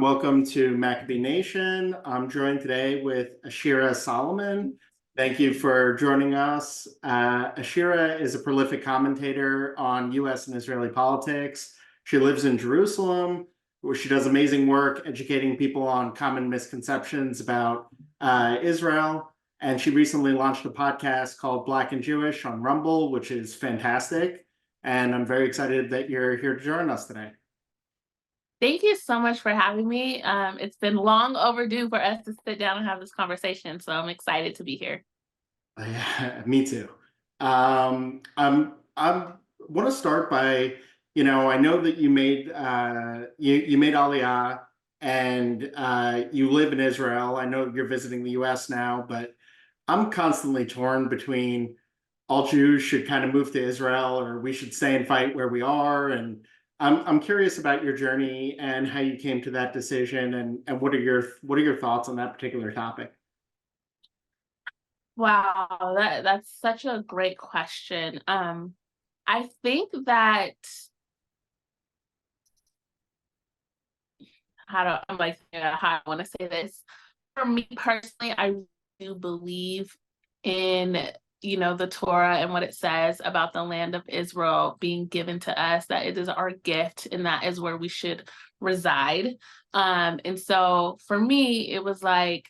Welcome to Maccabee Nation. I'm joined today with Ashira Solomon. Thank you for joining us. Ashira is a prolific commentator on US and Israeli politics. She lives in Jerusalem, where she does amazing work educating people on common misconceptions about Israel. And she recently launched a podcast called Black and Jewish on Rumble, which is fantastic. And I'm very excited that you're here to join us today. Thank you so much for having me. It's been long overdue for us to sit down and have this conversation, so I'm excited to be here. Me too. I'm want to start by, I know that you made you made Aliyah and you live in Israel. I know you're visiting the US now, but I'm constantly torn between all Jews should kind of move to Israel or we should stay and fight where we are. And I'm curious about your journey and how you came to that decision and what are your thoughts on that particular topic? Wow, that's such a great question. I think that how I want to say this. For me personally, I do believe in the Torah and what it says about the land of Israel being given to us, that it is our gift and that is where we should reside. And so for me, it was like,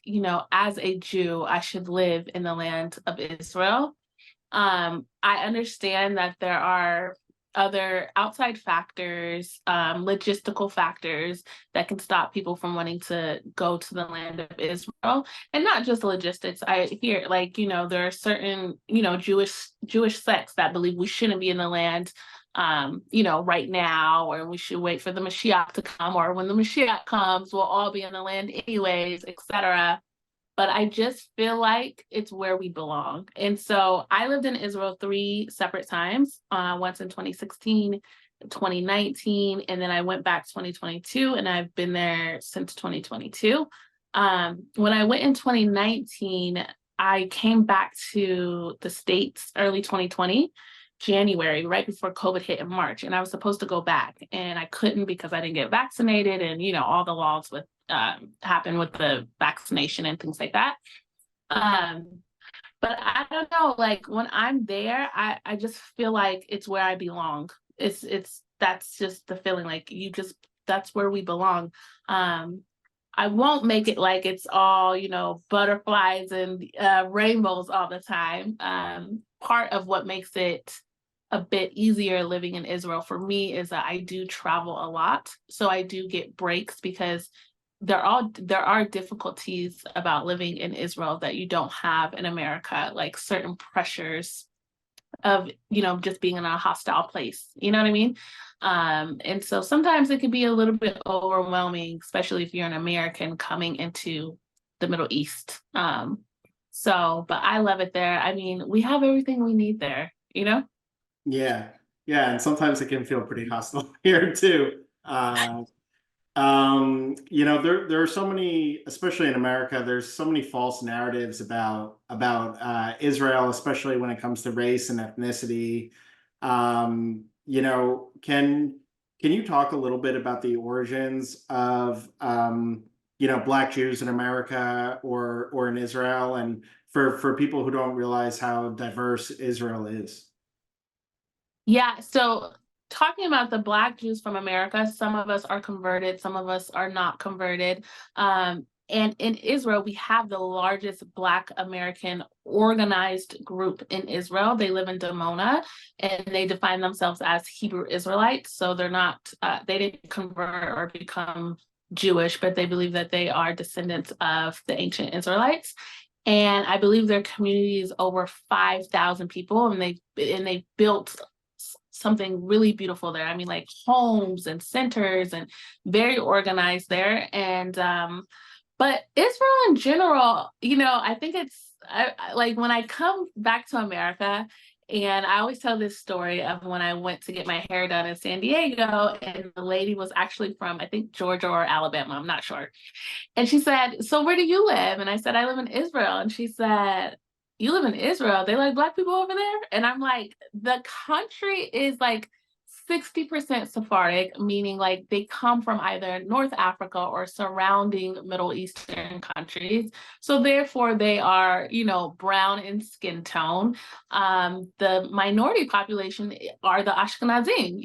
as a Jew, I should live in the land of Israel. I understand that there are other outside factors, logistical factors that can stop people from wanting to go to the land of Israel. And not just logistics. I hear there are certain, Jewish sects that believe we shouldn't be in the land right now, or we should wait for the Mashiach to come, or when the Mashiach comes, we'll all be in the land anyways, etc. But I just feel like it's where we belong. And so I lived in Israel 3 separate times, once in 2016, 2019, and then I went back 2022, and I've been there since 2022. When I went in 2019, I came back to the States early 2020, January, right before COVID hit in March. And I was supposed to go back, and I couldn't because I didn't get vaccinated, and, all the laws with happen with the vaccination and things like that. But I don't know, like when I'm there, I just feel like it's where I belong. That's just the feeling, like that's where we belong. I won't make it like it's all, butterflies and rainbows all the time. Part of what makes it a bit easier living in Israel for me is that I do travel a lot. So I do get breaks because there are difficulties about living in Israel that you don't have in America, like certain pressures of, just being in a hostile place. You know what I mean? And so sometimes it can be a little bit overwhelming, especially if you're an American coming into the Middle East. But I love it there. I mean, we have everything we need there, Yeah, yeah, and sometimes it can feel pretty hostile here too. There are so many, especially in America, there's so many false narratives about Israel, especially when it comes to race and ethnicity. Can you talk a little bit about the origins of Black Jews in America or in Israel, and for people who don't realize how diverse Israel is? Yeah, so talking about the Black Jews from America, some of us are converted, some of us are not converted. And in Israel, we have the largest Black American organized group in Israel. They live in Dimona, and they define themselves as Hebrew Israelites. So they're not, they didn't convert or become Jewish, but they believe that they are descendants of the ancient Israelites. And I believe their community is over 5,000 people, and they built something really beautiful there. I mean, like homes and centers, and very organized there. And but Israel in general, I think like when I come back to America, and I always tell this story of when I went to get my hair done in San Diego, and the lady was actually from, I think, Georgia or Alabama, I'm not sure. And she said, "So where do you live?" And I said, "I live in Israel." And she said, "You live in Israel? They like Black people over there?" And I'm like, the country is like 60% Sephardic, meaning like they come from either North Africa or surrounding Middle Eastern countries. So therefore they are, brown in skin tone. The minority population are the Ashkenazim,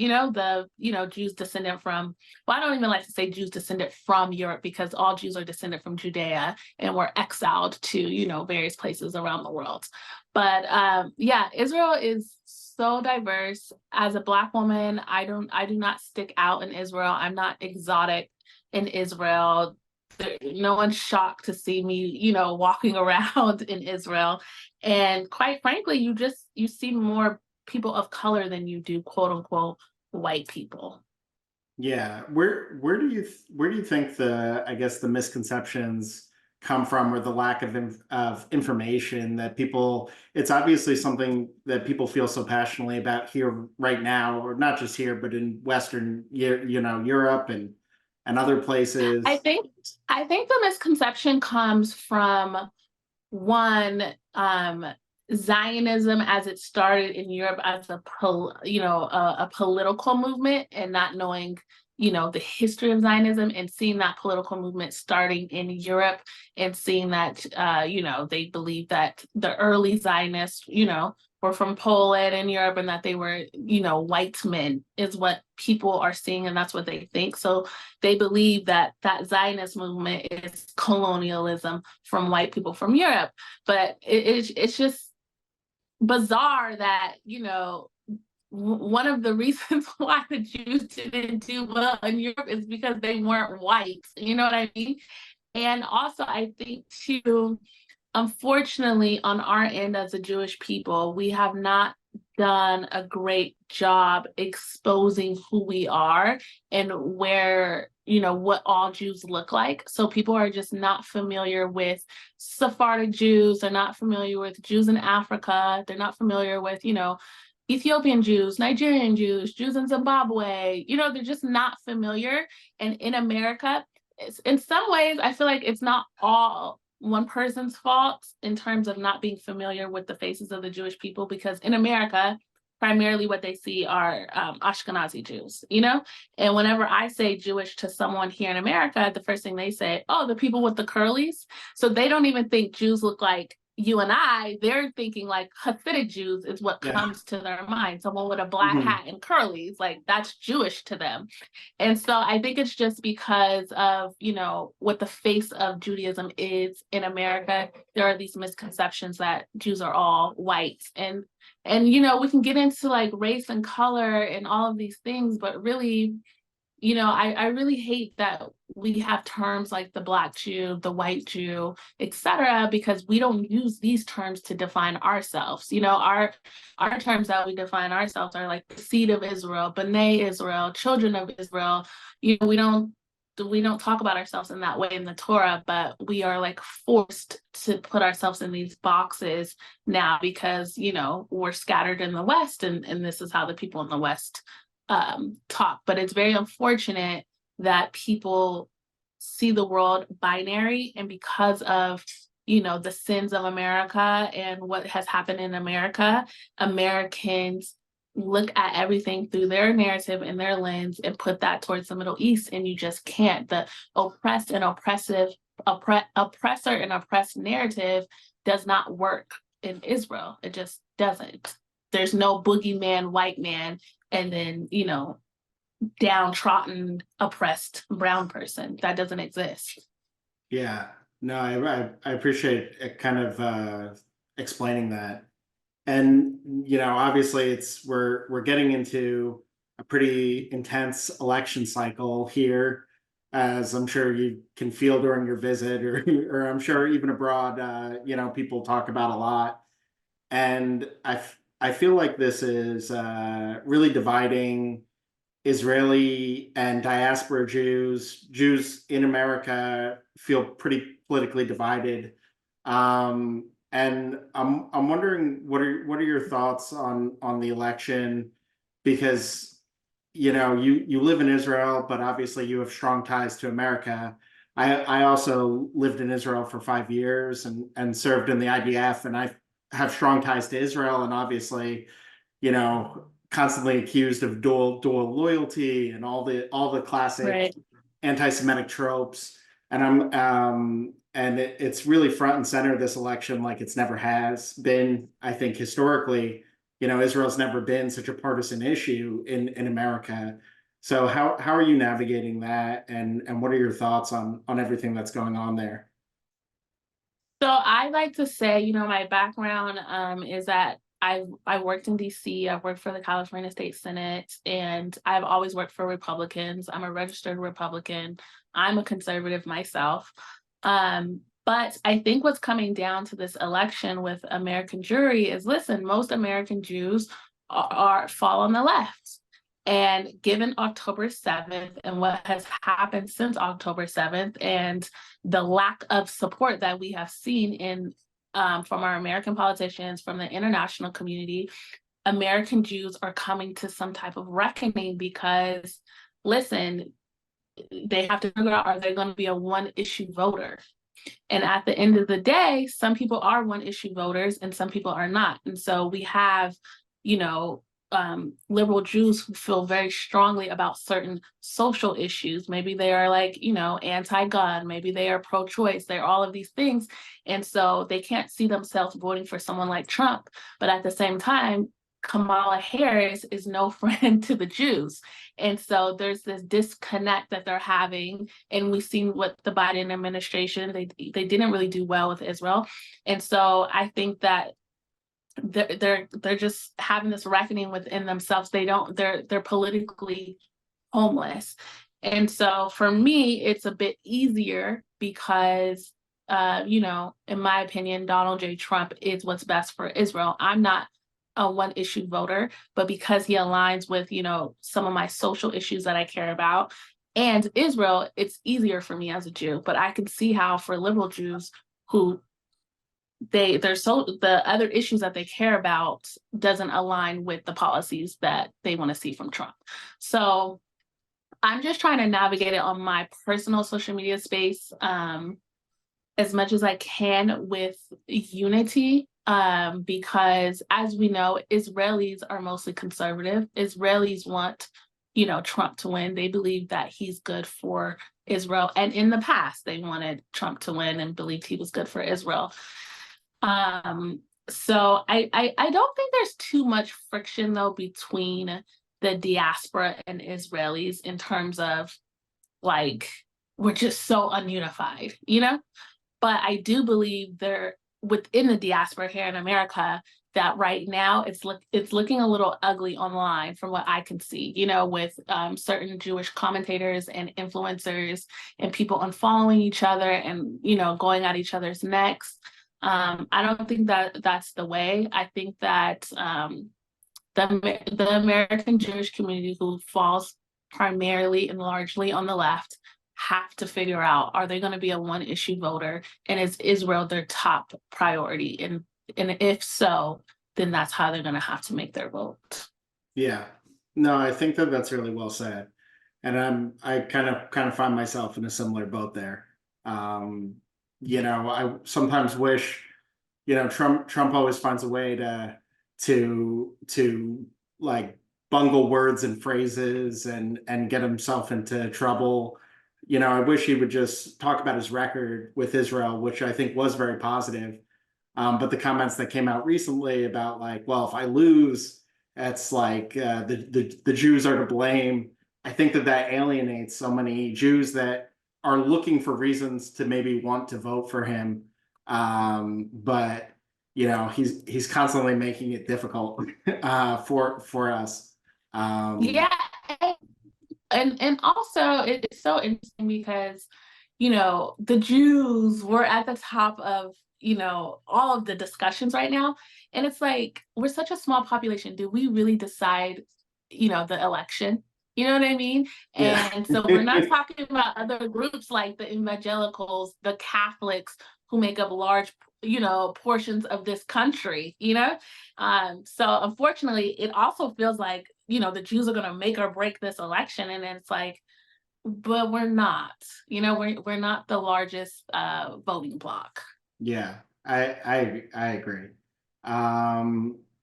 Jews descendant from, well, I don't even like to say Jews descendant from Europe because all Jews are descended from Judea and were exiled to, various places around the world. But yeah, Israel is so diverse. As a Black woman, I do not stick out in Israel. I'm not exotic in Israel. No one's shocked to see me, walking around in Israel. And quite frankly, you see more people of color than you do, quote unquote, white people. Yeah, where do you think the misconceptions come from, or the lack of information that people? It's obviously something that people feel so passionately about here right now, or not just here, but in Western, Europe and other places. I think the misconception comes from one, Zionism as it started in Europe as a political movement, and not knowing the history of Zionism, and seeing that political movement starting in Europe, and seeing that they believe that the early Zionists were from Poland and Europe, and that they were white men, is what people are seeing, and that's what they think. So they believe that Zionist movement is colonialism from white people from Europe. But it's just bizarre that one of the reasons why the Jews didn't do well in Europe is because they weren't white. You know what I mean? And also, I think too, unfortunately, on our end as a Jewish people, we have not done a great job exposing who we are and where, what all Jews look like. So people are just not familiar with Sephardic Jews. They're not familiar with Jews in Africa. They're not familiar with, Ethiopian Jews, Nigerian Jews, Jews in Zimbabwe. They're just not familiar. And in America, in some ways, I feel like it's not all one person's fault in terms of not being familiar with the faces of the Jewish people, because in America, primarily what they see are Ashkenazi Jews, And whenever I say Jewish to someone here in America, the first thing they say, oh, the people with the curlies. So they don't even think Jews look like you and I. They're thinking like Hasidic Jews is what comes to their mind. Someone with a black hat and curlies, like that's Jewish to them. And so I think it's just because of, what the face of Judaism is in America. There are these misconceptions that Jews are all white. And we can get into like race and color and all of these things, but really, I really hate that we have terms like the Black Jew, the white Jew, etc., because we don't use these terms to define ourselves. Our terms that we define ourselves are like the seed of Israel, B'nai Israel, children of Israel. We don't talk about ourselves in that way in the Torah, but we are like forced to put ourselves in these boxes now because, we're scattered in the West, and this is how the people in the West talk. But it's very unfortunate that people see the world binary, and because of the sins of America and what has happened in America, Americans look at everything through their narrative and their lens and put that towards the Middle East, and you just can't. The oppressed and oppressive, oppressor and oppressed narrative does not work in Israel. It just doesn't. There's no boogeyman white man and then, downtrodden, oppressed brown person. That doesn't exist. Yeah, no, I appreciate it kind of explaining that. And obviously we're getting into a pretty intense election cycle here, as I'm sure you can feel during your visit, or I'm sure even abroad, people talk about a lot. And I feel like this is really dividing Israeli and diaspora Jews. Jews in America feel pretty politically divided. And I'm wondering what are your thoughts on the election, because you live in Israel, but obviously you have strong ties to America. I also lived in Israel for 5 years and served in the IDF, and I have strong ties to Israel, and obviously, constantly accused of dual loyalty and all the classic Right. anti-Semitic tropes. And it's really front and center this election, like it's never has been. I think historically, Israel's never been such a partisan issue in America. So how are you navigating that, and what are your thoughts on everything that's going on there? So I like to say, my background is that I worked in DC. I've worked for the California State Senate, and I've always worked for Republicans. I'm a registered Republican. I'm a conservative myself. But I think what's coming down to this election with American Jewry is, listen, most American Jews fall on the left. And given October 7th and what has happened since October 7th, and the lack of support that we have seen from our American politicians, from the international community, American Jews are coming to some type of reckoning because, listen, they have to figure out, are they going to be a one-issue voter? And at the end of the day, some people are one-issue voters and some people are not. And so we have, you know, liberal Jews who feel very strongly about certain social issues. Maybe they are like, anti-gun, maybe they are pro-choice, they're all of these things. And so they can't see themselves voting for someone like Trump. But at the same time, Kamala Harris is no friend to the Jews. And so there's this disconnect that they're having. And we've seen what the Biden administration, they didn't really do well with Israel. And so I think that they're just having this reckoning within themselves. They're politically homeless. And so for me, it's a bit easier because in my opinion, Donald J. Trump is what's best for Israel. I'm not a one issue voter, but because he aligns with, some of my social issues that I care about and Israel, it's easier for me as a Jew. But I can see how for liberal Jews who the other issues that they care about doesn't align with the policies that they want to see from Trump. So I'm just trying to navigate it on my personal social media space as much as I can with unity, because as we know, Israelis are mostly conservative. Israelis want, Trump to win. They believe that he's good for Israel. And in the past, they wanted Trump to win and believed he was good for Israel. So I don't think there's too much friction though between the diaspora and Israelis in terms of like we're just so ununified, But I do believe they're within the diaspora here in America that right now it's looking a little ugly online from what I can see, with certain Jewish commentators and influencers and people unfollowing each other and, going at each other's necks. I don't think that that's the way. I think that the American Jewish community, who falls primarily and largely on the left, have to figure out, are they going to be a one issue voter, and is Israel their top priority? And if so, then that's how they're going to have to make their vote. Yeah, no, I think that that's really well said, and I kind of find myself in a similar boat there. I sometimes wish, Trump always finds a way to like bungle words and phrases and get himself into trouble. I wish he would just talk about his record with Israel, which I think was very positive. But the comments that came out recently about like, well, if I lose, it's like the Jews are to blame. I think that alienates so many Jews that are looking for reasons to maybe want to vote for him. But he's constantly making it difficult for us. Yeah, and also it's so interesting because the Jews were at the top of all of the discussions right now, and it's like we're such a small population. Do we really decide the election? You know what I mean? Yeah. And so we're not talking about other groups like the evangelicals, the Catholics, who make up large portions of this country. So unfortunately it also feels like the Jews are going to make or break this election, and then it's like, but we're not. We're not the largest voting bloc. Yeah, I agree.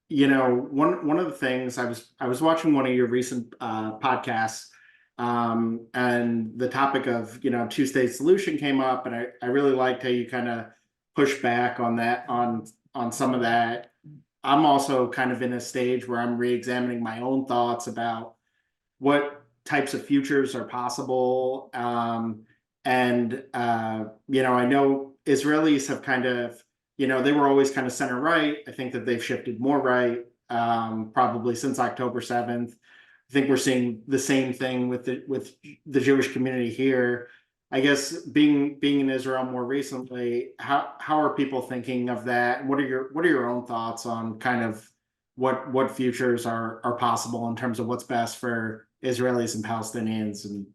one of the things I was watching one of your recent podcasts, and the topic of two-state solution came up, and I really liked how you kind of push back on that on some of that. I'm also kind of in a stage where I'm re-examining my own thoughts about what types of futures are possible. And I know Israelis have kind of, they were always kind of center right. I think that they've shifted more right, probably since October 7th. I think we're seeing the same thing with the Jewish community here. I guess being in Israel more recently, how are people thinking of that? What are your own thoughts on kind of what futures are possible in terms of what's best for Israelis and Palestinians? And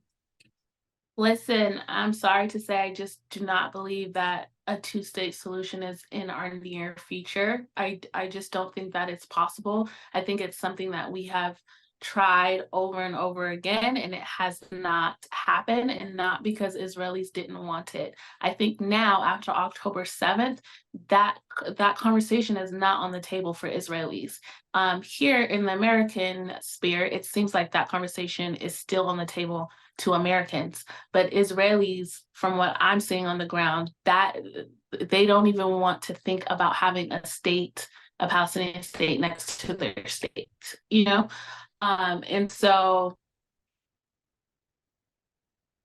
Listen, I'm sorry to say, I just do not believe that a two-state solution is in our near future. I just don't think that it's possible. I think it's something that we have tried over and over again, and it has not happened, and not because Israelis didn't want it. I think now, after October 7th, that conversation is not on the table for Israelis. Here in the American sphere, it seems like that conversation is still on the table to Americans. But Israelis, from what I'm seeing on the ground, that they don't even want to think about having a state, a Palestinian state next to their state, and so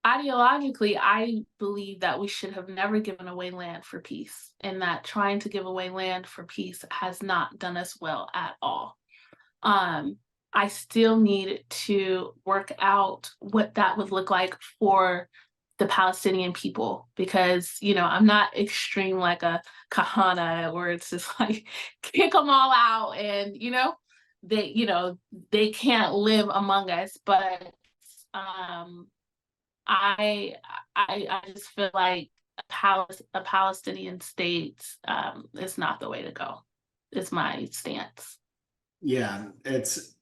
ideologically, I believe that we should have never given away land for peace, and that trying to give away land for peace has not done us well at all. I still need to work out what that would look like for the Palestinian people, because I'm not extreme like a Kahana where it's just like kick them all out, and they can't live among us. But I I just feel like a Palestinian state is not the way to go. It's my stance. yeah, it's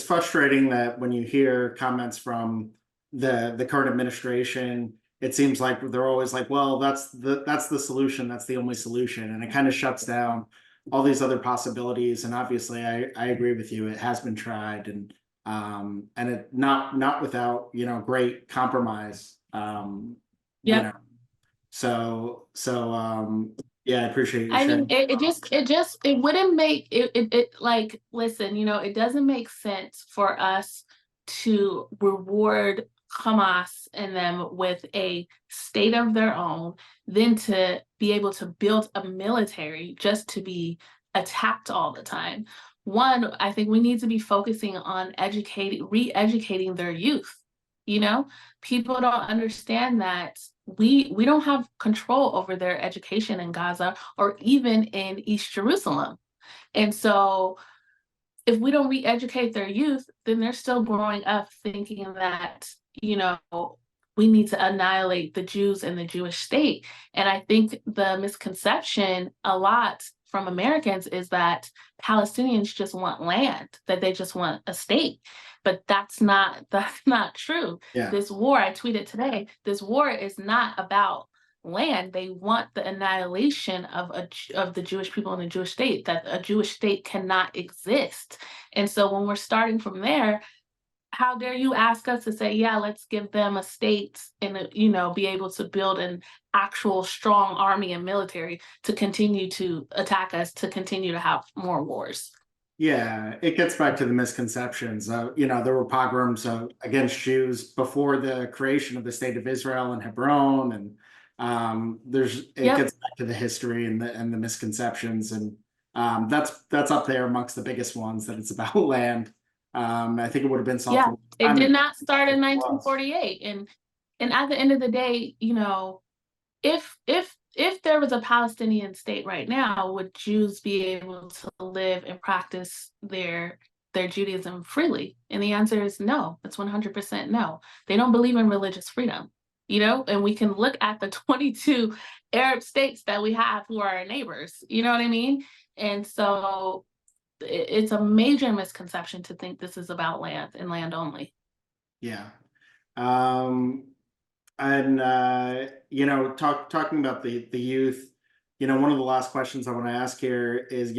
frustrating that when you hear comments from the current administration, it seems like they're always like, well, that's the solution, that's the only solution, and it kind of shuts down all these other possibilities. And obviously, I agree with you. It has been tried, and it not without great compromise. You Yep. know, yeah, I appreciate you I mean, sharing. it wouldn't make it like, listen, it doesn't make sense for us to reward Hamas and them with a state of their own, then to be able to build a military just to be attacked all the time. One, I think we need to be focusing on re-educating their youth. You know, People don't understand that we don't have control over their education in Gaza or even in East Jerusalem. And so if we don't re-educate their youth, then they're still growing up thinking that, we need to annihilate the Jews and the Jewish state. And I think the misconception a lot from Americans is that Palestinians just want land, that they just want a state. But that's not true. Yeah. This war, I tweeted today, this war is not about land. They want the annihilation of the Jewish people in the Jewish state, that a Jewish state cannot exist. And so when we're starting from there, how dare you ask us to say, yeah, let's give them a state and be able to build an actual strong army and military to continue to attack us, to continue to have more wars. Yeah, it gets back to the misconceptions. There were pogroms against Jews before the creation of the state of Israel in Hebron, and it Yep. gets back to the history and the misconceptions, and that's up there amongst the biggest ones, that it's about land. I think it would have been solved a Yeah. long It time did ago not start if in it was. 1948. And at the end of the day, if there was a Palestinian state right now, would Jews be able to live and practice their Judaism freely? And the answer is no. It's 100% no. They don't believe in religious freedom, and we can look at the 22 Arab states that we have who are our neighbors, you know what I mean? And so it's a major misconception to think this is about land and land only. Yeah. And talking about the youth, one of the last questions I want to ask here is,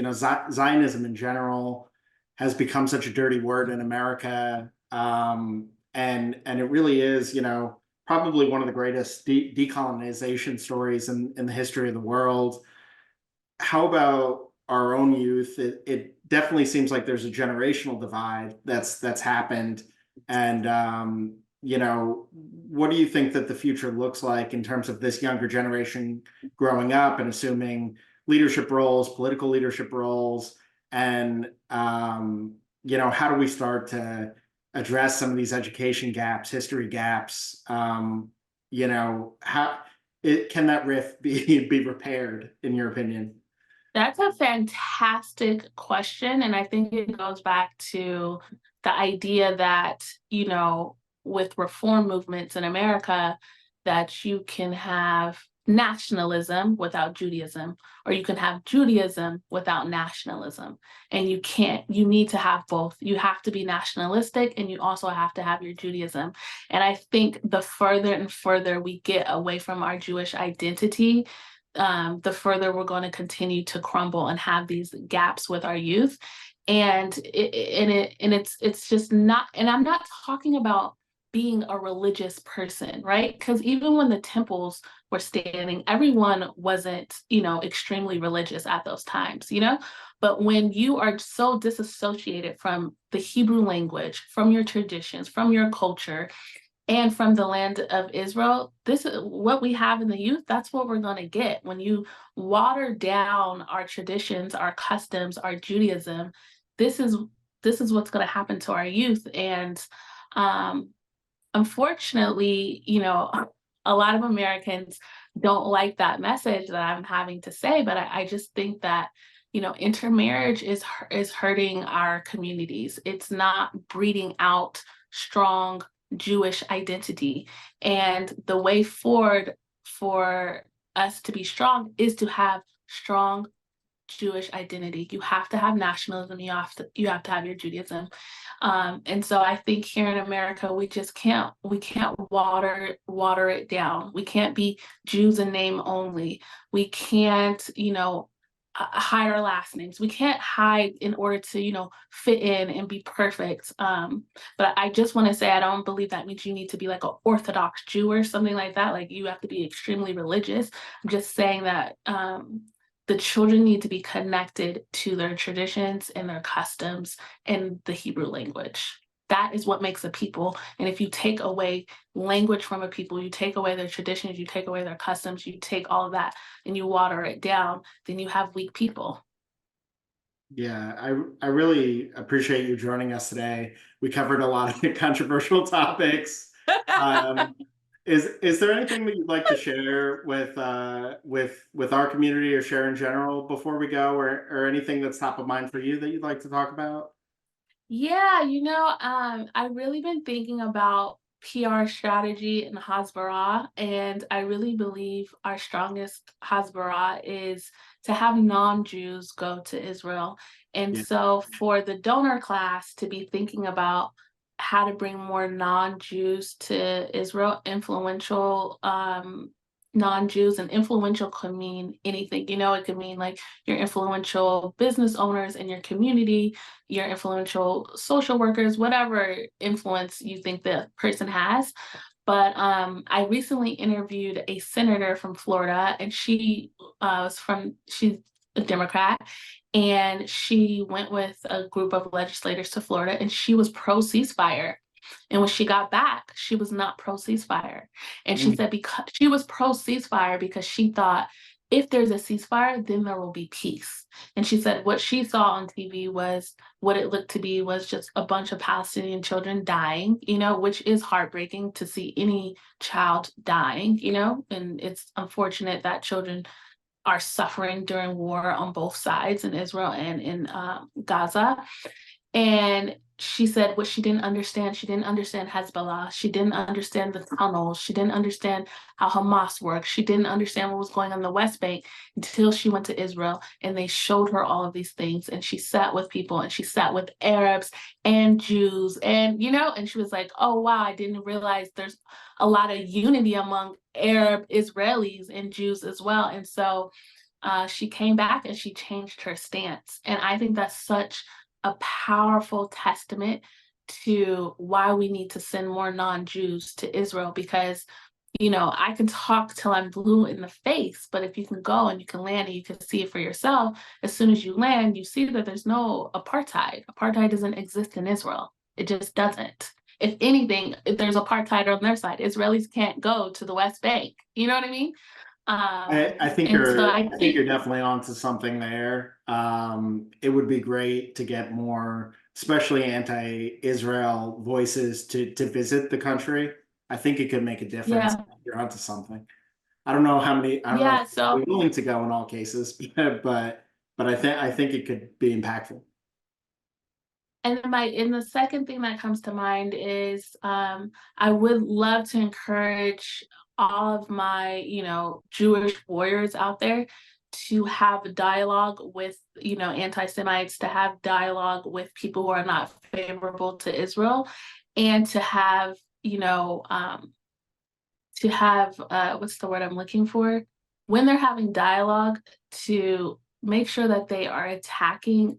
Zionism in general has become such a dirty word in America. And it really is, probably one of the greatest decolonization stories in the history of the world. How about our own youth? It definitely seems like there's a generational divide that's happened. And what do you think that the future looks like in terms of this younger generation growing up and assuming leadership roles, political leadership roles, and how do we start to address some of these education gaps, history gaps? How can that rift be repaired, in your opinion? That's a fantastic question. And I think it goes back to the idea that, with reform movements in America, that you can have nationalism without Judaism, or you can have Judaism without nationalism. And you need to have both. You have to be nationalistic and you also have to have your Judaism. And I think the further and further we get away from our Jewish identity, the further we're going to continue to crumble and have these gaps with our youth. And it's just not, and I'm not talking about being a religious person, right? Because even when the temples were standing, everyone wasn't, extremely religious at those times, But when you are so disassociated from the Hebrew language, from your traditions, from your culture, and from the land of Israel, this is what we have in the youth. That's what we're going to get. When you water down our traditions, our customs, our Judaism, this is what's going to happen to our youth. And unfortunately, a lot of Americans don't like that message that I'm having to say, but I just think that intermarriage is hurting our communities. It's not breeding out strong Jewish identity. And the way forward for us to be strong is to have strong Jewish identity. You have to have nationalism. You have to have your Judaism. And so I think here in America, we can't water it down. We can't be Jews in name only. We can't, hide our last names. We can't hide in order to, fit in and be perfect. But I just want to say, I don't believe that means you need to be like an Orthodox Jew or something like that. Like you have to be extremely religious. I'm just saying that the children need to be connected to their traditions and their customs and the Hebrew language. That is what makes a people. And if you take away language from a people, you take away their traditions, you take away their customs, you take all of that and you water it down, then you have weak people. Yeah, I really appreciate you joining us today. We covered a lot of controversial topics. Um, is there anything that you'd like to share with our community or share in general before we go, or anything that's top of mind for you that you'd like to talk about? Yeah, I've really been thinking about PR strategy and Hasbara, and I really believe our strongest Hasbara is to have non-Jews go to Israel. And Yeah. so for the donor class to be thinking about how to bring more non-Jews to Israel, influential non-Jews, and influential could mean anything. It could mean like your influential business owners in your community, your influential social workers, whatever influence you think the person has. But I recently interviewed a senator from Florida, and she's a Democrat, and she went with a group of legislators to Florida, and she was pro ceasefire. And when she got back, she was not pro ceasefire. And she said because she was pro ceasefire because she thought if there's a ceasefire, then there will be peace. And she said what she saw on TV was what it looked to be was just a bunch of Palestinian children dying, which is heartbreaking to see any child dying, and it's unfortunate that children are suffering during war on both sides in Israel and in Gaza. And she said what she didn't understand Hezbollah. She didn't understand the tunnels. She didn't understand how Hamas works. She didn't understand what was going on in the West Bank until she went to Israel and they showed her all of these things. And she sat with people and she sat with Arabs and Jews and she was like, oh, wow, I didn't realize there's a lot of unity among Arab Israelis and Jews as well. And so she came back and she changed her stance. And I think that's such a powerful testament to why we need to send more non-Jews to Israel, because I can talk till I'm blue in the face, but if you can go and you can land and you can see it for yourself, as soon as you land, you see that there's no apartheid. Apartheid doesn't exist in Israel. It just doesn't. If anything, if there's apartheid on their side, Israelis can't go to the West Bank. You know what I mean? I think And so I think you're definitely onto something there. It would be great to get more, especially anti-Israel voices to visit the country. I think it could make a difference. yeah, You're onto something. I don't know how many. I don't know yeah. if So we're willing to go in all cases, but I think it could be impactful. And then the second thing that comes to mind is I would love to encourage all of my, Jewish warriors out there to have dialogue with, anti-Semites, to have dialogue with people who are not favorable to Israel, and to have what's the word I'm looking for? When they're having dialogue, to make sure that they are attacking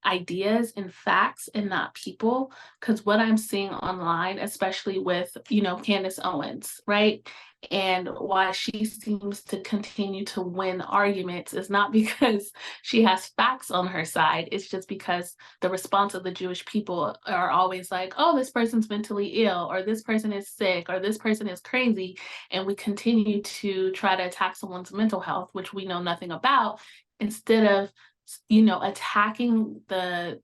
ideas and facts and not people. Because what I'm seeing online, especially with Candace Owens, right, and why she seems to continue to win arguments, is not because she has facts on her side. It's just because the response of the Jewish people are always like, oh, this person's mentally ill, or this person is sick, or this person is crazy, and we continue to try to attack someone's mental health, which we know nothing about, instead of attacking the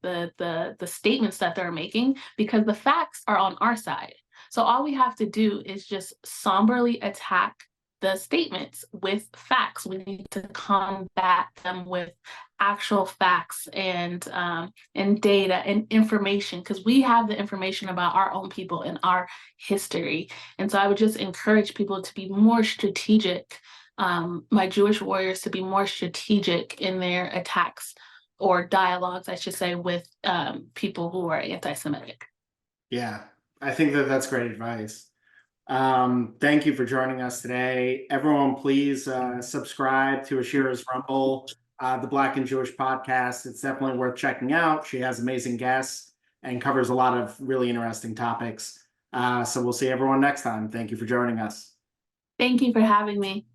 statements that they're making, because the facts are on our side. So all we have to do is just somberly attack the statements with facts. We need to combat them with actual facts and data and information, because we have the information about our own people and our history. And so I would just encourage people to be more strategic, my Jewish warriors to be more strategic in their attacks, or dialogues, I should say, with people who are anti-Semitic. Yeah, I think that's great advice. Thank you for joining us today. Everyone, please subscribe to Ashira's Rumble, the Black and Jewish podcast. It's definitely worth checking out. She has amazing guests and covers a lot of really interesting topics. So we'll see everyone next time. Thank you for joining us. Thank you for having me.